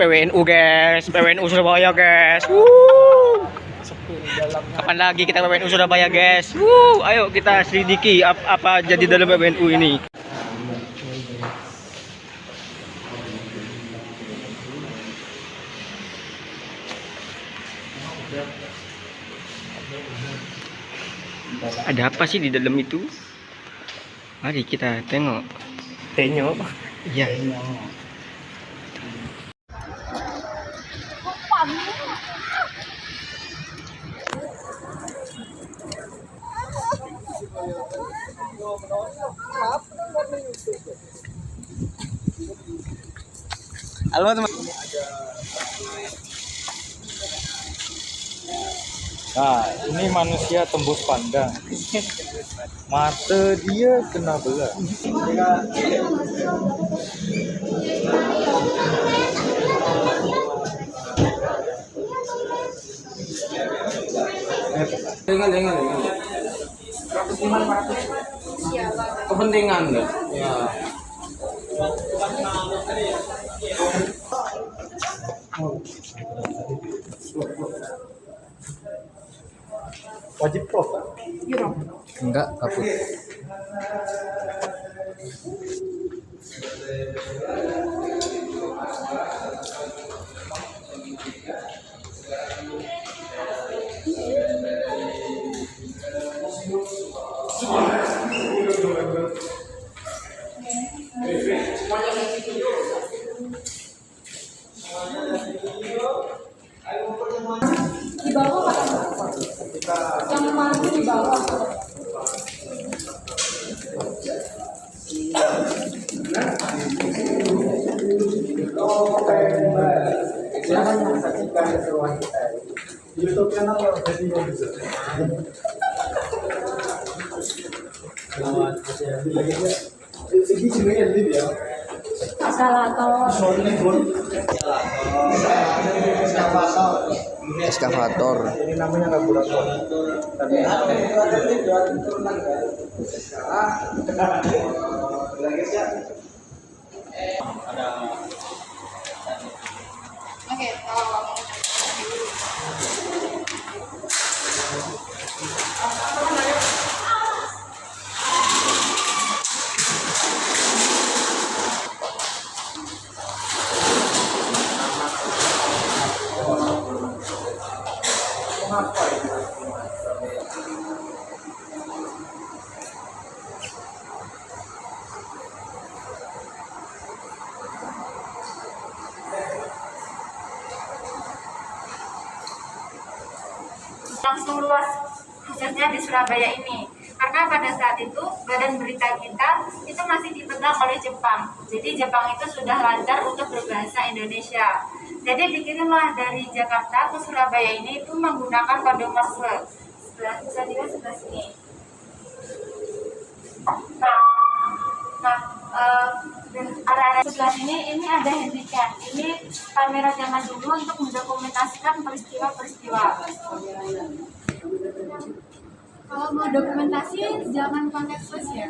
PWNU guys, PWNU Surabaya guys. Wuh. Kapan lagi kita PWNU Surabaya guys? Wuh. Ayo kita selidiki apa jadi dalam PWNU ini. Ada apa sih di dalam itu? Mari kita tengok. Tengok. Iya. Halo teman. Nah, ini manusia tembus pandang. Mata dia kena belah. Dengar. Kepentingan deh. Ya. Wajib prof. Enggak, kaput. Di bawah yang maju di bawah. Jangan saksikan keseruan kita di YouTube channel jadi bisa. Segi jenisnya lebih ya. Eskalator. Eskavator. Ini namanya karburator. Oke, langsung luas khususnya di Surabaya ini, karena pada saat itu badan berita kita itu masih dipegang oleh Jepang. Jadi Jepang itu sudah lancar untuk berbahasa Indonesia. Jadi dikirimlah dari Jakarta ke Surabaya ini itu menggunakan kode Morse. Bisa dilihat sebelah sini. Dan area sebelah sini ini ada handycam. Ini kamera zaman dulu untuk mendokumentasikan peristiwa-peristiwa. Kalau mau dokumentasi jangan pakai flash ya.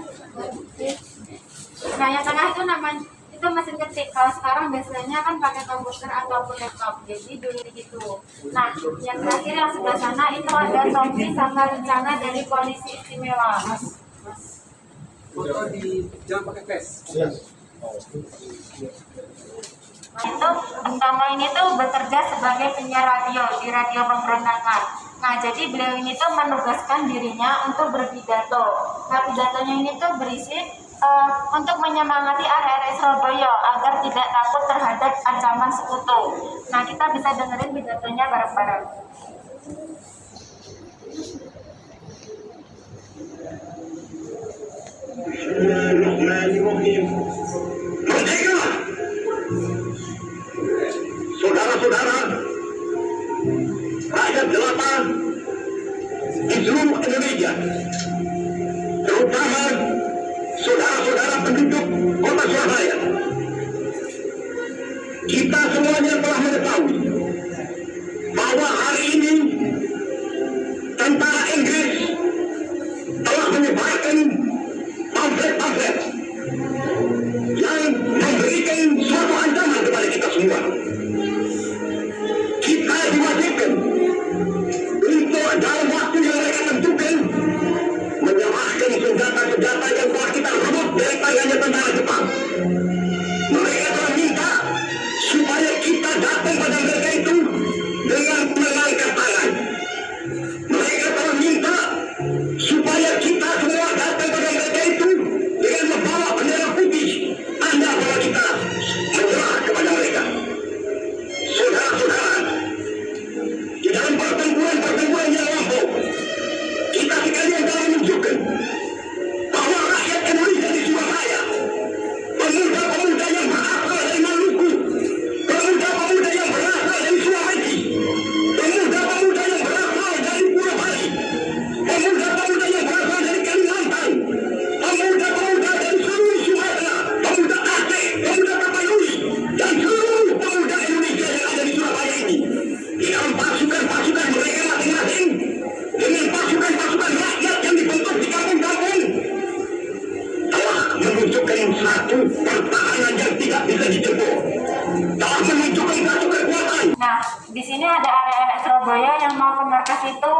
Nah yang tengah itu namanya itu mesin ketik. Kalau sekarang biasanya kan pakai komputer ataupun laptop. Jadi dulu gitu. Nah yang terakhir yang sebelah sana itu ada topi sama rencana dari polisi istimewa. Jangan pakai flash. Itu Bung Tomo ini tuh bekerja sebagai penyiar radio di Radio Pemberontakan. Nah, jadi beliau ini tuh menugaskan dirinya untuk berpidato. Nah, pidatonya ini tuh berisi untuk menyemangati arek-arek Surabaya agar tidak takut terhadap ancaman sekutu. Nah, kita bisa dengerin pidatonya bareng-bareng. Bismillahirrahmanirrahim. Merdeka! Saudara-saudara, rakyat jelata di seluruh Indonesia, terutama saudara-saudara penduduk kota Surabaya, kita semuanya telah mengetahui bahwa hari ini tentara Inggris telah menyebarkan pamflet-pamflet yang memberikan suatu ancaman kepada kita semua. di sini ada arek-arek Surabaya yang mau ke markas itu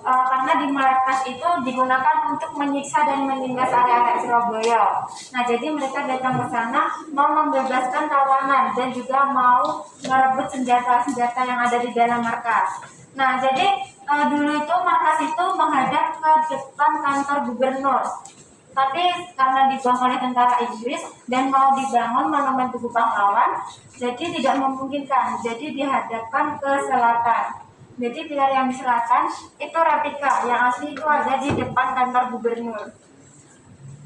karena di markas itu digunakan untuk menyiksa dan menindas arek-arek Surabaya. Nah, jadi mereka datang ke sana mau membebaskan tawanan dan juga mau merebut senjata-senjata yang ada di dalam markas. Nah, jadi dulu itu markas itu menghadap ke depan kantor gubernur. Tapi karena dibangun oleh tentara Inggris dan mau dibangun monumen Tugu Pahlawan, jadi tidak memungkinkan. Jadi dihadapkan ke selatan. Jadi pilar yang di selatan itu replika, yang asli itu ada di depan kantor gubernur.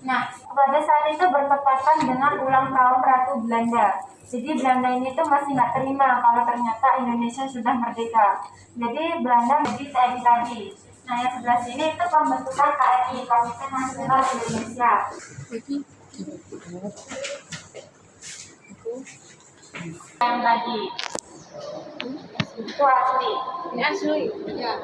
Nah, pada saat itu bertepatan dengan ulang tahun Ratu Belanda. Jadi Belanda ini tuh masih nggak terima kalau ternyata Indonesia sudah merdeka. Jadi Belanda menjadi TNI tadi. Nah, yang sebelah sini itu pembentukan KNI, Komite Nasional Indonesia. Yang tadi itu asli. Ini asli. Ya.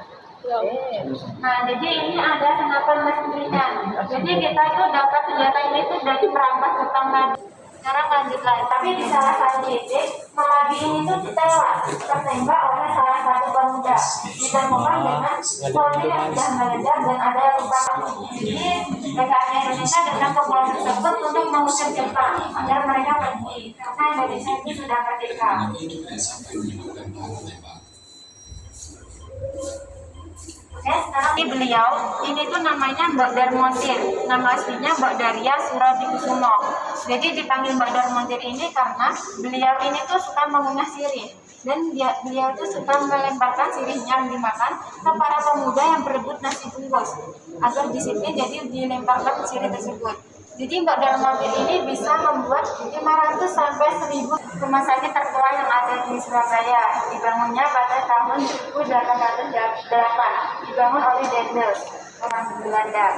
Nah, jadi ini ada senapan mesin ringan. Jadi kita itu dapat senjata ini tuh dari merampas Jepang tadi. Sekarang lanjut lagi. Tapi di salah satu titik, Melati ini tuh tewas tertembak oleh salah satu pemuda. Ditemukan dengan polisi yang sudah meledak dan ada yang luka. Jadi PKI Indonesia datang ke pulau tersebut untuk mengusir Jepang agar mereka pergi. Karena Indonesia ini sudah merdeka. Oke, sekarang ini beliau, ini tuh namanya Mbak Darmontir. Nama aslinya Mbak Daria Suradikusumo. Jadi dipanggil Mbak Darmontir ini karena beliau ini tuh suka mengunyah sirih. Dan beliau tuh suka melemparkan sirihnya yang dimakan ke para pemuda yang berebut nasi bungkus. Agar disiplin, jadi dilemparkan sirih tersebut. Jadi Mbak Darmontir ini bisa membuat 500 sampai 1000 rumah sakit tertua yang ada di Surabaya. Dibangunnya pada tahun 1808. Dibangun oleh Daendels, orang Belanda.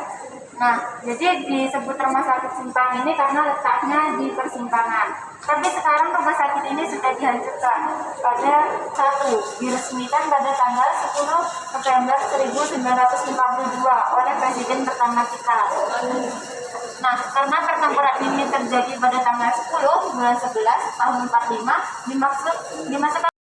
Nah, jadi disebut rumah sakit Simpang ini karena letaknya di persimpangan. Tapi sekarang rumah sakit ini sudah dihancurkan pada diresmikan pada tanggal 10 November 1952 oleh Presiden pertama kita. Nah, karena pertempuran ini terjadi pada tanggal 10 bulan 11 tahun 45, dimasukkan